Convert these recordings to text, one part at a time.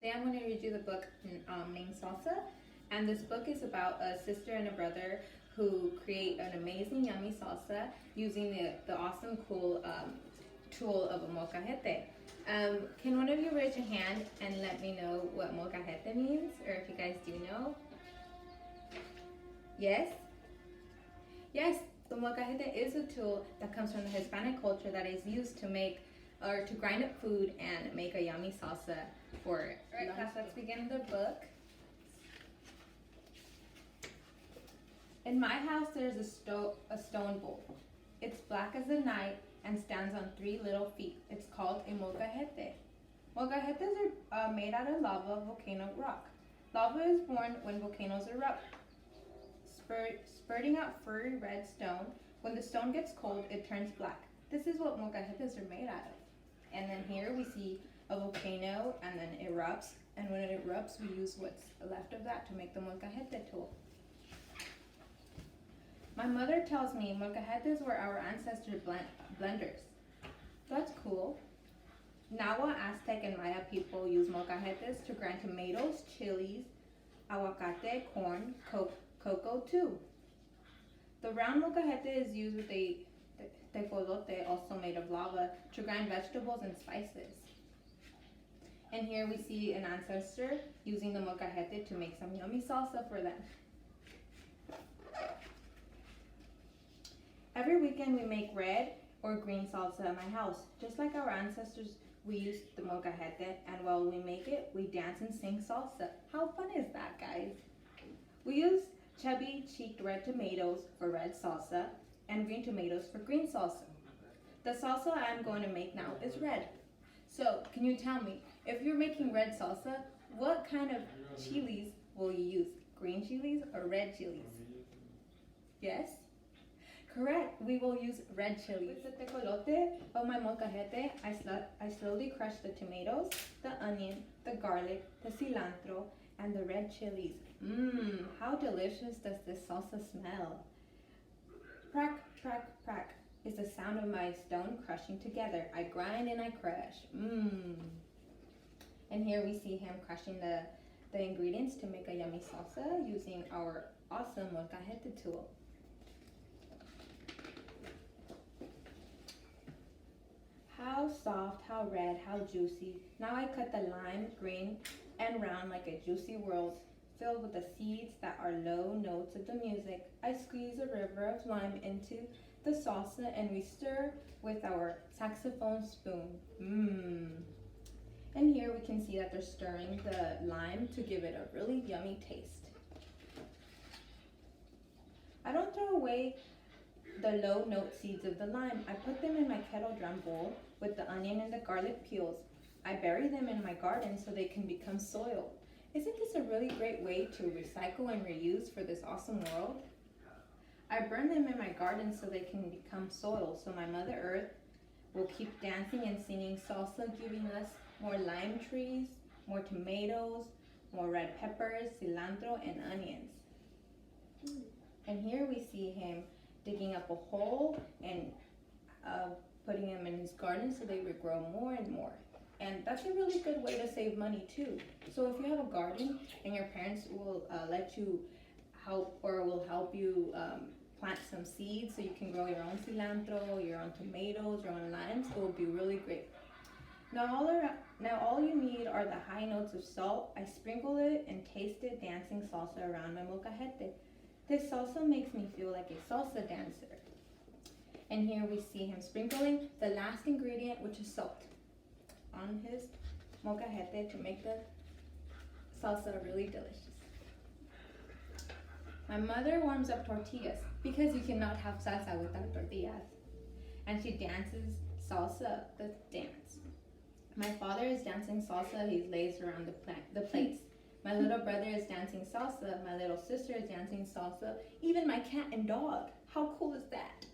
Today I'm going to read you the book named Salsa, and this book is about a sister and a brother who create an amazing yummy salsa using the awesome cool tool of a molcajete. Can one of you raise your hand and let me know what molcajete means, or if you guys do know? Yes? Yes, the molcajete is a tool that comes from the Hispanic culture that is used to make or to grind up food and make a yummy salsa for it. All right, class, let's begin the book. In my house, there's a stone bowl. It's black as the night and stands on 3 little feet. It's called a molcajete. Molcajetes are made out of lava volcano rock. Lava is born when volcanoes erupt, spurting out furry red stone. When the stone gets cold, it turns black. This is what molcajetes are made out of. And then here we see a volcano and then it erupts. And when it erupts, we use what's left of that to make the molcajete tool. My mother tells me molcajetes were our ancestor blenders. That's cool. Nahua, Aztec, and Maya people use molcajetes to grind tomatoes, chilies, aguacate, corn, cocoa too. The round molcajete is used with a tecolote, also made of lava, to grind vegetables and spices. And here we see an ancestor using the molcajete to make some yummy salsa for them. Every weekend we make red or green salsa at my house. Just like our ancestors, we use the molcajete, and while we make it, we dance and sing salsa. How fun is that, guys? We use chubby-cheeked red tomatoes for red salsa and green tomatoes for green salsa. The salsa I'm going to make now is red. So, can you tell me, if you're making red salsa, what kind of chilies will you use? Green chilies or red chilies? Yes? Correct, we will use red chilies. With the tecolote of my molcajete, I slowly crush the tomatoes, the onion, the garlic, the cilantro, and the red chilies. Mmm, how delicious does this salsa smell? Crack, crack, crack is the sound of my stone crushing together. I grind and I crush. Mmm. And here we see him crushing the ingredients to make a yummy salsa using our awesome molcajete tool. How soft, how red, how juicy. Now I cut the lime green and round like a juicy world filled with the seeds that are low notes of the music. I squeeze a river of lime into the salsa and we stir with our saxophone spoon. Mmm. And here we can see that they're stirring the lime to give it a really yummy taste. I don't throw away the low note seeds of the lime. I put them in my kettle drum bowl with the onion and the garlic peels. I bury them in my garden so they can become soil. Isn't this a really great way to recycle and reuse for this awesome world? I burn them in my garden so they can become soil, so my Mother Earth will keep dancing and singing salsa, giving us more lime trees, more tomatoes, more red peppers, cilantro, and onions. And here we see him digging up a hole and putting them in his garden so they would grow more and more. And that's a really good way to save money too. So if you have a garden and your parents will let you help or will help you plant some seeds so you can grow your own cilantro, your own tomatoes, your own limes, it will be really great. Now all you need are the high notes of salt. I sprinkle it and taste it dancing salsa around my molcajete. This salsa makes me feel like a salsa dancer. And here we see him sprinkling the last ingredient, which is salt, on his molcajete to make the salsa really delicious. My mother warms up tortillas because you cannot have salsa without tortillas. And she dances salsa, the dance. My father is dancing salsa, he lays around the plates. My little brother is dancing salsa, my little sister is dancing salsa, even my cat and dog. How cool is that?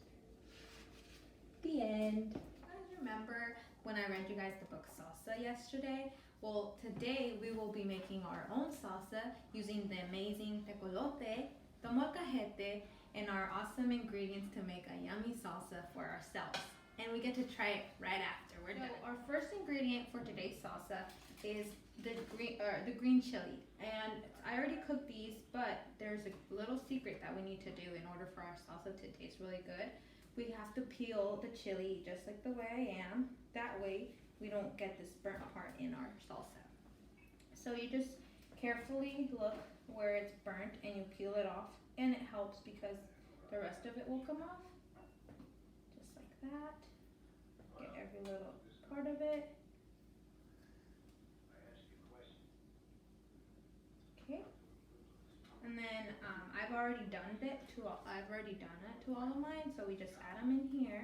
The end. I remember when I read you guys the book Salsa yesterday. Well, today we will be making our own salsa using the amazing tecolote, the molcajete, and our awesome ingredients to make a yummy salsa for ourselves. And we get to try it right after we're done. Our first ingredient for today's salsa is the green chili. And I already cooked these, but there's a little secret that we need to do in order for our salsa to taste really good. We have to peel the chili just like the way I am. That way we don't get this burnt part in our salsa. So you just carefully look where it's burnt and you peel it off, and it helps because the rest of it will come off. Just like that. Get every little part of it. Okay. And then I've already done it to all of mine, so we just add them in here.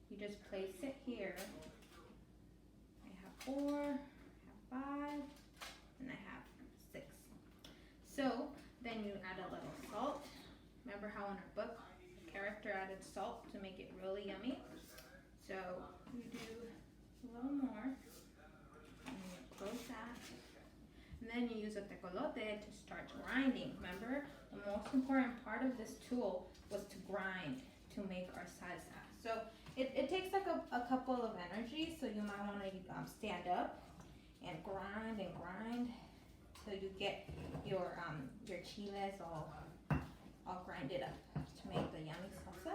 You just place it here. I have 4, I have 5, and I have 6. So then you add a little salt. Remember how in our book the character added salt to make it really yummy? So you do a little more, and you close that. And then you use a tecolote to start grinding. Remember, the most important part of this tool was to grind to make our salsa. So it takes like a couple of energy, so you might want to stand up and grind till you get your chiles all grinded up to make the yummy salsa.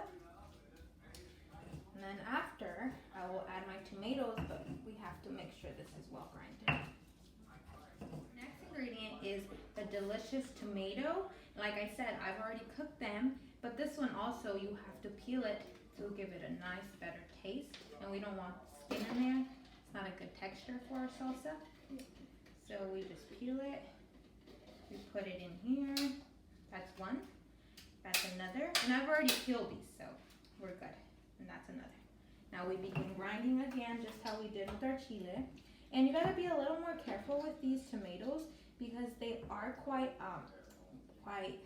And then after, I will add my tomatoes, but we have to make sure this is well grinded. Next ingredient is the delicious tomato. Like I said, I've already cooked them, but this one also you have to peel it to give it a nice, better taste. And we don't want skin in there. It's not a good texture for our salsa. So we just peel it. We put it in here. That's one. That's another. And I've already peeled these, so we're good. And that's another. Now we begin grinding again, just how we did with our chile. And you gotta be a little more careful with these tomatoes because they are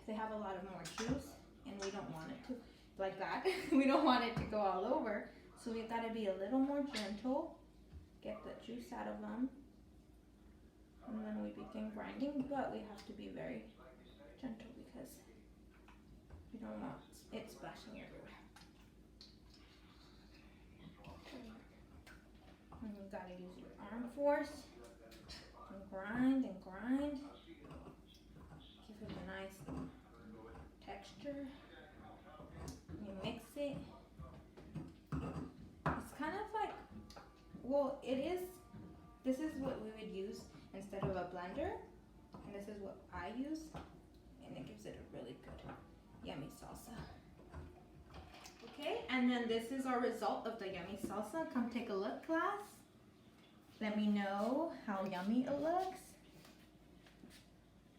they have a lot of more juice, and we don't want it to, like that, we don't want it to go all over. So we gotta be a little more gentle, get the juice out of them, and then we begin grinding, but we have to be very gentle because we don't want it splashing everywhere. And you gotta use your arm force and grind and grind. Give it a nice texture. You mix it. It's kind of like, well, this is what we would use instead of a blender. And this is what I use. And it gives it a really good, yummy salsa. Okay, and then this is our result of the yummy salsa. Come take a look, class. Let me know how yummy it looks.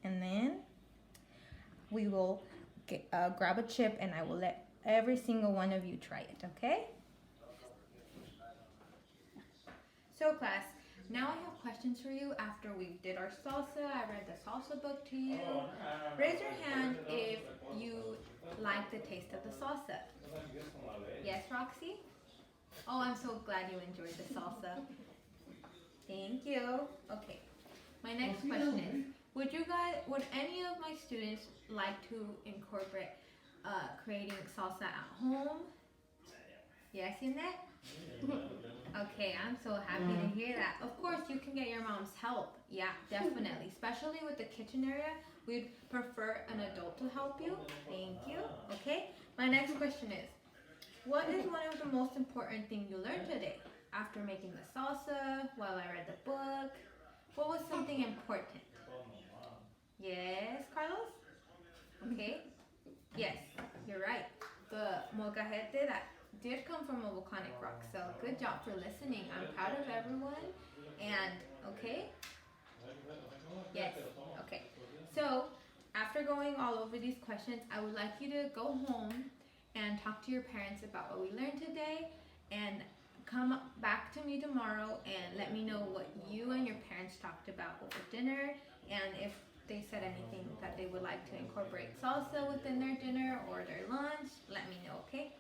And then we will grab a chip and I will let every single one of you try it, okay? So class, now I have questions for you after we did our salsa. I read the salsa book to you. Raise your hand if you like the taste of the salsa. Yes, Roxy? Oh, I'm so glad you enjoyed the salsa. Thank you. Okay, my next question is, would any of my students like to incorporate creating salsa at home? Yes, Yannette? Okay, I'm so happy to hear that. Of course, you can get your mom's help. Yeah, definitely. Especially with the kitchen area, we'd prefer an adult to help you. Thank you. Okay, my next question is, what is one of the most important things you learned today? After making the salsa, while I read the book, what was something important? Yes, Carlos? Okay. Yes, you're right. The molcajete, that did come from a volcanic rock. So good job for listening. I'm proud of everyone. And, okay? Yes, okay. So, after going all over these questions, I would like you to go home and talk to your parents about what we learned today, and come back to me tomorrow and let me know what you and your parents talked about over dinner, and if they said anything that they would like to incorporate salsa within their dinner or their lunch, let me know, okay?